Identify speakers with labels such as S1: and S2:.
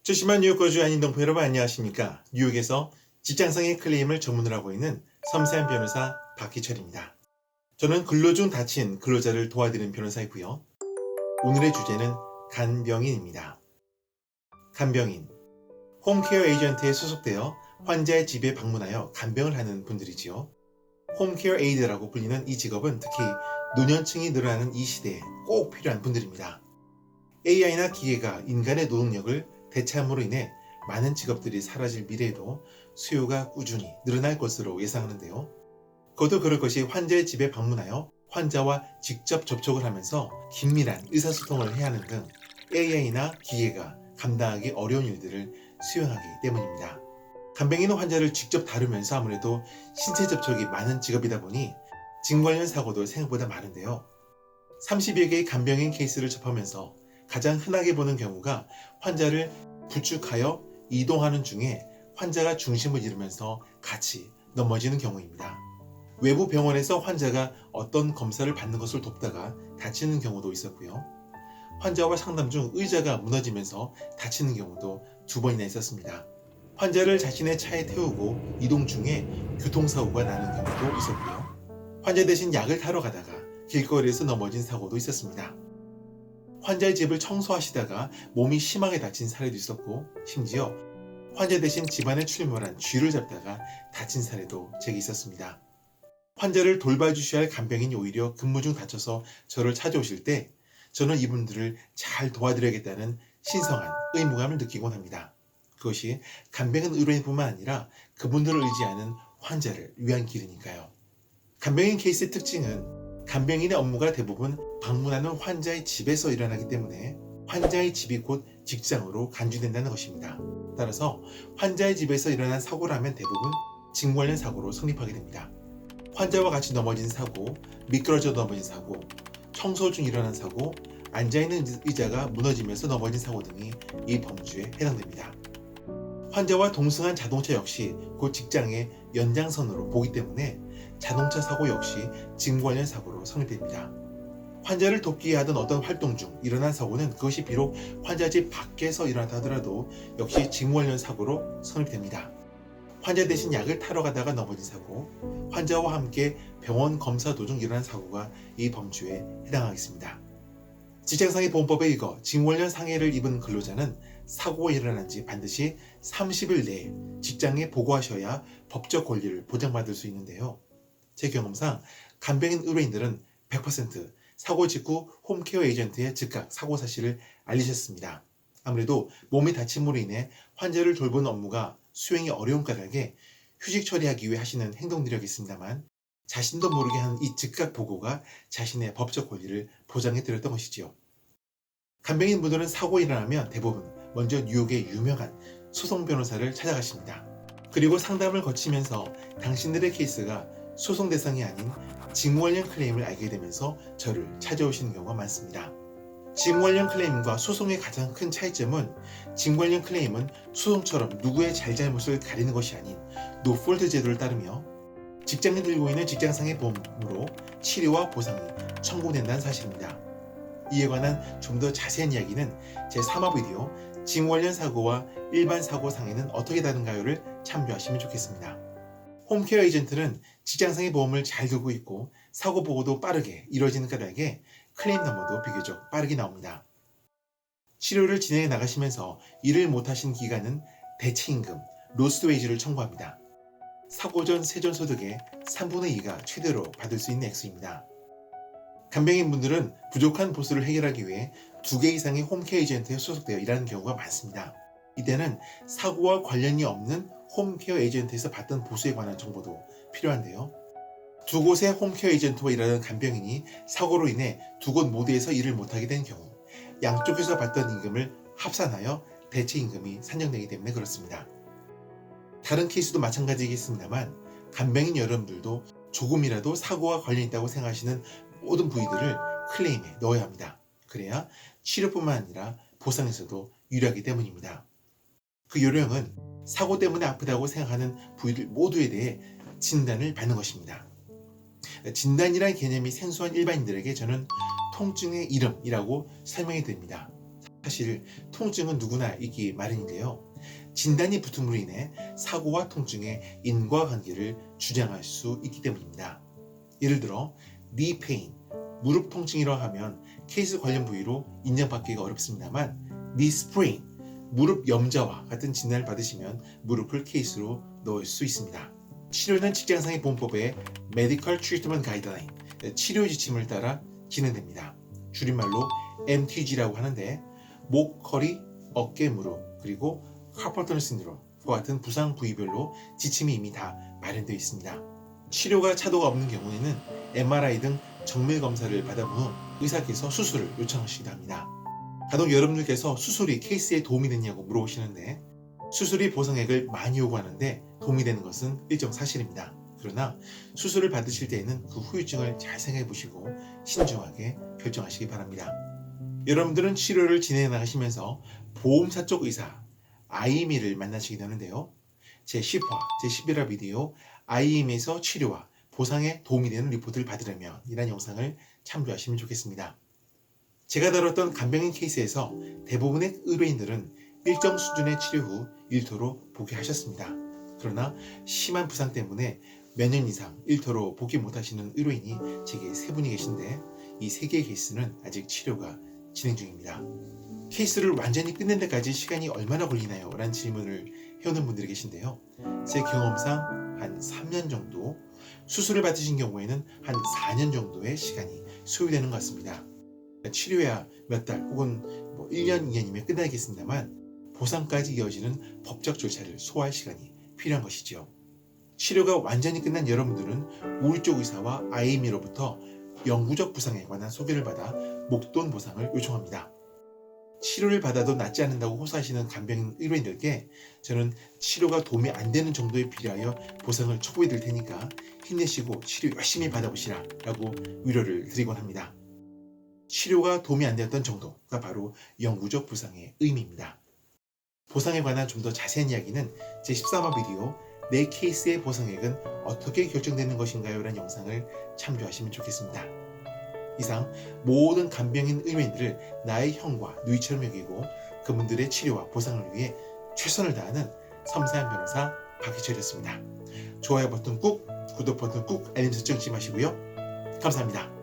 S1: 주심한 뉴욕 거주 안인동포 여러분 안녕하십니까? 뉴욕에서 직장상의 클레임을 전문으로 하고 있는 섬세한 변호사 박희철입니다. 저는 근로 중 다친 근로자를 도와드리는 변호사이고요. 오늘의 주제는 간병인입니다. 간병인, 홈케어 에이전트에 소속되어 환자의 집에 방문하여 간병을 하는 분들이지요. 홈케어 에이드라고 불리는 이 직업은 특히 노년층이 늘어나는 이 시대에 꼭 필요한 분들입니다. AI나 기계가 인간의 노동력을 대체함으로 인해 많은 직업들이 사라질 미래에도 수요가 꾸준히 늘어날 것으로 예상하는데요. 그것도 그럴 것이 환자의 집에 방문하여 환자와 직접 접촉을 하면서 긴밀한 의사소통을 해야 하는 등 AI나 기계가 감당하기 어려운 일들을 수행하기 때문입니다. 간병인은 환자를 직접 다루면서 아무래도 신체 접촉이 많은 직업이다 보니 진 관련 사고도 생각보다 많은데요. 30여 개의 간병인 케이스를 접하면서 가장 흔하게 보는 경우가 환자를 부축하여 이동하는 중에 환자가 중심을 잃으면서 같이 넘어지는 경우입니다. 외부 병원에서 환자가 어떤 검사를 받는 것을 돕다가 다치는 경우도 있었고요. 환자와 상담 중 의자가 무너지면서 다치는 경우도 2번이나 있었습니다. 환자를 자신의 차에 태우고 이동 중에 교통사고가 나는 경우도 있었고요. 환자 대신 약을 타러 가다가 길거리에서 넘어진 사고도 있었습니다. 환자의 집을 청소하시다가 몸이 심하게 다친 사례도 있었고, 심지어 환자 대신 집안에 출몰한 쥐를 잡다가 다친 사례도 제게 있었습니다. 환자를 돌봐주셔야 할 간병인이 오히려 근무 중 다쳐서 저를 찾아오실 때 저는 이분들을 잘 도와드려야겠다는 신성한 의무감을 느끼곤 합니다. 그것이 간병인 의료인뿐만 아니라 그분들을 의지하는 환자를 위한 길이니까요. 간병인 케이스의 특징은 간병인의 업무가 대부분 방문하는 환자의 집에서 일어나기 때문에 환자의 집이 곧 직장으로 간주된다는 것입니다. 따라서 환자의 집에서 일어난 사고라면 대부분 진 관련 사고로 성립하게 됩니다. 환자와 같이 넘어진 사고, 미끄러져 넘어진 사고, 청소 중 일어난 사고, 앉아있는 의자가 무너지면서 넘어진 사고 등이 이 범주에 해당됩니다. 환자와 동승한 자동차 역시 곧 직장의 연장선으로 보기 때문에 자동차 사고 역시 진 관련 사고로 성립됩니다. 환자를 돕기 위해 하던 어떤 활동 중 일어난 사고는 그것이 비록 환자 집 밖에서 일어났다 하더라도 역시 진 관련 사고로 성립됩니다. 환자 대신 약을 타러 가다가 넘어진 사고, 환자와 함께 병원 검사 도중 일어난 사고가 이 범주에 해당하겠습니다. 직장상해 보험법에 의거 진 관련 상해를 입은 근로자는 사고가 일어난 지 반드시 30일 내에 직장에 보고하셔야 법적 권리를 보장받을 수 있는데요. 제 경험상 간병인 의료인들은 100% 사고 직후 홈케어 에이전트에 즉각 사고 사실을 알리셨습니다. 아무래도 몸이 다침으로 인해 환자를 돌보는 업무가 수행이 어려운 까닭에 휴직 처리하기 위해 하시는 행동들이겠습니다만 자신도 모르게 하는 이 즉각 보고가 자신의 법적 권리를 보장해 드렸던 것이지요. 간병인 분들은 사고 일어나면 대부분 먼저 뉴욕의 유명한 소송 변호사를 찾아가십니다. 그리고 상담을 거치면서 당신들의 케이스가 소송 대상이 아닌 진 관련 클레임을 알게 되면서 저를 찾아오시는 경우가 많습니다. 진 관련 클레임과 소송의 가장 큰 차이점은 진 관련 클레임은 소송처럼 누구의 잘잘못을 가리는 것이 아닌 노폴트 제도를 따르며 직장에 들고 있는 직장상해 보험으로 치료와 보상이 청구된다는 사실입니다. 이에 관한 좀 더 자세한 이야기는 제 3화 비디오 진 관련 사고와 일반 사고 상해는 어떻게 다른가요를 참조하시면 좋겠습니다. 홈케어 에이전트는 직장상해 보험을 잘 들고 있고 사고 보고도 빠르게 이루어지는 까닭에 클레임 넘버도 비교적 빠르게 나옵니다. 치료를 진행해 나가시면서 일을 못하신 기간은 대체임금, 로스트 웨이지를 청구합니다. 사고 전 세전 소득의 3분의 2가 최대로 받을 수 있는 액수입니다. 간병인 분들은 부족한 보수를 해결하기 위해 2개 이상의 홈케어 에이전트에 소속되어 일하는 경우가 많습니다. 이때는 사고와 관련이 없는 홈케어 에이전트에서 받던 보수에 관한 정보도 필요한데요. 2곳의 홈케어 에이전트와 일하는 간병인이 사고로 인해 2곳 모두에서 일을 못하게 된 경우 양쪽에서 받던 임금을 합산하여 대체 임금이 산정되기 때문에 그렇습니다. 다른 케이스도 마찬가지겠습니다만 간병인 여러분들도 조금이라도 사고와 관련이 있다고 생각하시는 모든 부위들을 클레임에 넣어야 합니다. 그래야 치료뿐만 아니라 보상에서도 유리하기 때문입니다. 그 요령은 사고 때문에 아프다고 생각하는 부위들 모두에 대해 진단을 받는 것입니다. 진단이라는 개념이 생소한 일반인들에게 저는 통증의 이름이라고 설명해 드립니다. 사실 통증은 누구나 있기 마련인데요. 진단이 붙음으로 인해 사고와 통증의 인과관계를 주장할 수 있기 때문입니다. 예를 들어 knee pain, 무릎 통증이라 하면 케이스 관련 부위로 인정받기가 어렵습니다만 knee sprain, 무릎 염좌와 같은 진단을 받으시면 무릎을 케이스로 넣을 수 있습니다. 치료는 직장상의 보험법의 Medical Treatment Guideline, 치료 지침을 따라 진행됩니다. 줄임말로 MTG라고 하는데 목, 허리, 어깨, 무릎, 그리고 카퍼털 신드롬과 같은 부상 부위별로 지침이 이미 다 마련되어 있습니다. 치료가 차도가 없는 경우에는 MRI 등 정밀 검사를 받은 후 의사께서 수술을 요청하시기도 합니다. 간혹 여러분들께서 수술이 케이스에 도움이 됐냐고 물어보시는데 수술이 보상액을 많이 요구하는데 도움이 되는 것은 일정 사실입니다. 그러나 수술을 받으실 때에는 그 후유증을 잘 생각해 보시고 신중하게 결정하시기 바랍니다. 여러분들은 치료를 진행해 나가시면서 보험사 쪽 의사 IME를 만나시게 되는데요. 제10화, 제11화 비디오 IME에서 치료와 보상에 도움이 되는 리포트를 받으려면 이란 영상을 참조하시면 좋겠습니다. 제가 다뤘던 간병인 케이스에서 대부분의 의료인들은 일정 수준의 치료 후 일터로 복귀하셨습니다. 그러나 심한 부상 때문에 몇 년 이상 일터로 복귀 못하시는 의료인이 제게 3분이 계신데 이 3개의 케이스는 아직 치료가 진행 중입니다. 케이스를 완전히 끝낸 데까지 시간이 얼마나 걸리나요? 라는 질문을 해오는 분들이 계신데요. 제 경험상 한 3년 정도, 수술을 받으신 경우에는 한 4년 정도의 시간이 소요되는 것 같습니다. 치료야 몇 달 혹은 1년, 2년이면 끝나겠습니다만 보상까지 이어지는 법적 절차를 소화할 시간이 필요한 것이죠. 치료가 완전히 끝난 여러분들은 우리 쪽 의사와 IME로부터 영구적 부상에 관한 소개를 받아 목돈 보상을 요청합니다. 치료를 받아도 낫지 않는다고 호소하시는 간병인 의료인들께 저는 치료가 도움이 안 되는 정도에 필요하여 보상을 촉구해 드릴 테니까 힘내시고 치료 열심히 받아보시라 라고 위로를 드리곤 합니다. 치료가 도움이 안 되었던 정도가 바로 영구적 부상의 의미입니다. 보상에 관한 좀 더 자세한 이야기는 제13화 비디오 내 케이스의 보상액은 어떻게 결정되는 것인가요? 라는 영상을 참조하시면 좋겠습니다. 이상 모든 간병인 의료인들을 나의 형과 누이처럼 여기고 그분들의 치료와 보상을 위해 최선을 다하는 섬세한 변호사 박희철이었습니다. 좋아요 버튼 꾹, 구독 버튼 꾹, 알림 설정 잊지 마시고요. 감사합니다.